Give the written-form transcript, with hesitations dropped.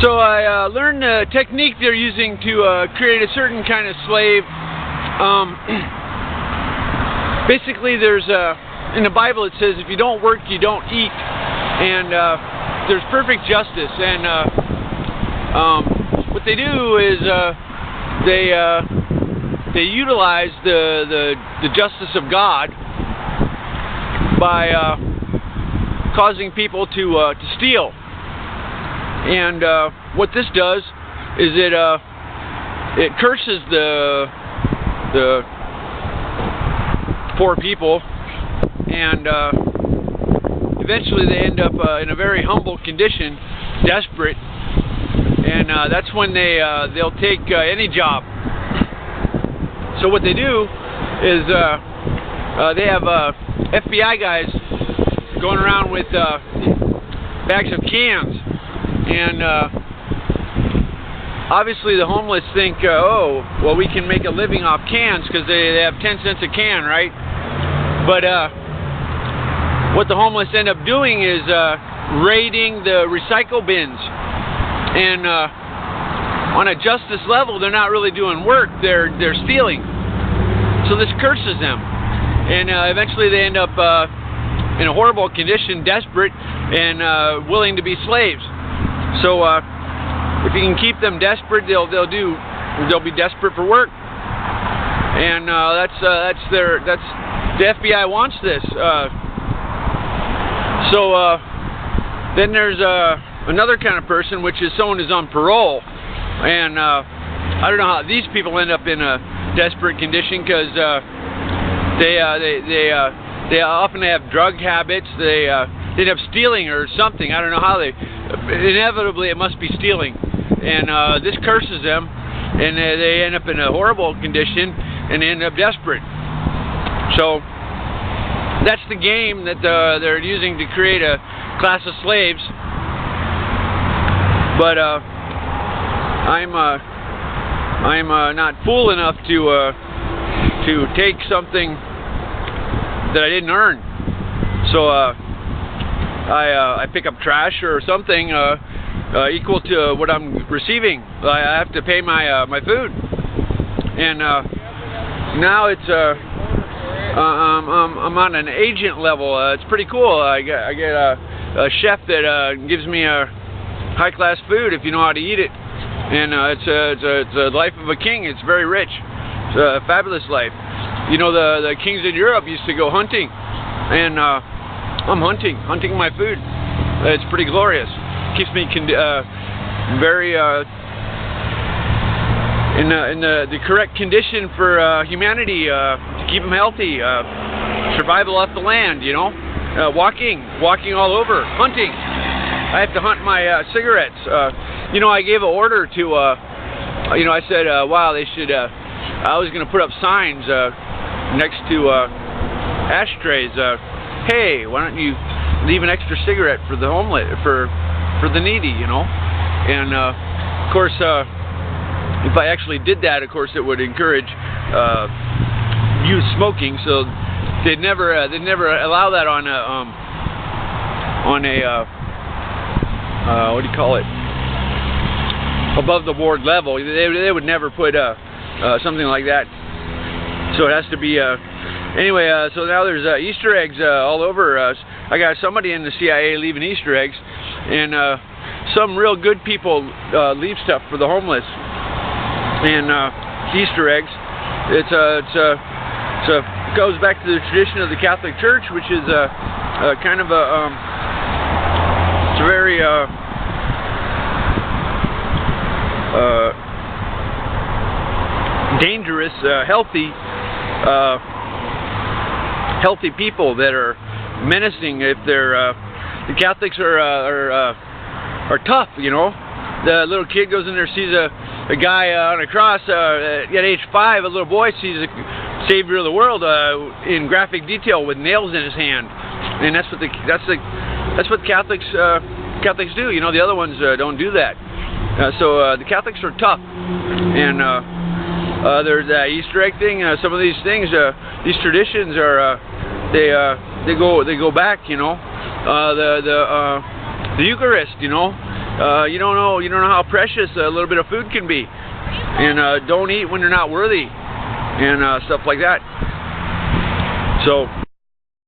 So I learned the technique they're using to create a certain kind of slave. Basically, there's in the Bible it says if you don't work, you don't eat, and there's perfect justice. And what they do is they utilize the justice of God by causing people to steal. And what this does is it curses the poor people, and eventually they end up in a very humble condition, desperate, and that's when they'll take any job. So what they do is they have FBI guys going around with bags of cans, and obviously the homeless think, oh, well, we can make a living off cans because they have 10 cents a can, right? But what the homeless end up doing is raiding the recycle bins, and on a justice level, they're not really doing work, they're stealing. So this curses them, and eventually they end up in a horrible condition, desperate, and willing to be slaves. So if you can keep them desperate, they'll be desperate for work, and that's the FBI wants this. So then there's another kind of person, which is someone who's on parole, and I don't know how these people end up in a desperate condition, because they often have drug habits. They end up stealing or something. I don't know how inevitably it must be stealing, and this curses them, and they end up in a horrible condition and they end up desperate. So that's the game that they're using to create a class of slaves. But I'm not fool enough to take something that I didn't earn. So I pick up trash or something equal to what I'm receiving. I have to pay my food, and now it's I'm on an agent level. It's pretty cool. I get a chef that gives me a high-class food if you know how to eat it, and it's a life of a king. It's very rich. It's a fabulous life. You know, the kings in Europe used to go hunting, and I'm hunting my food. It's pretty glorious. Keeps me very in the correct condition for humanity, to keep them healthy, survival off the land. You know, walking all over, hunting. I have to hunt my cigarettes. You know, I gave an order to. You know, I said, wow, they should. I was going to put up signs next to ashtrays. Hey, why don't you leave an extra cigarette for the homeless, for the needy, you know? And of course, if I actually did that, of course, it would encourage youth smoking. So they'd never allow that on a what do you call it? Above the board level. They would never put something like that. So it has to be. Anyway, so now there's Easter eggs all over. I got somebody in the CIA leaving Easter eggs, and some real good people leave stuff for the homeless. And Easter eggs, it goes back to the tradition of the Catholic Church, which is kind of it's a very dangerous, healthy people that are menacing. If they're the Catholics are tough, you know. The little kid goes in there, sees a guy on a cross. At age 5, a little boy sees the Savior of the world in graphic detail with nails in his hand, and that's what Catholics do. You know, the other ones don't do that. So the Catholics are tough, and there's that Easter egg thing. Some of these things, these traditions are they go back. You know, the Eucharist. You know, You don't know how precious a little bit of food can be, and don't eat when you're not worthy, and stuff like that. So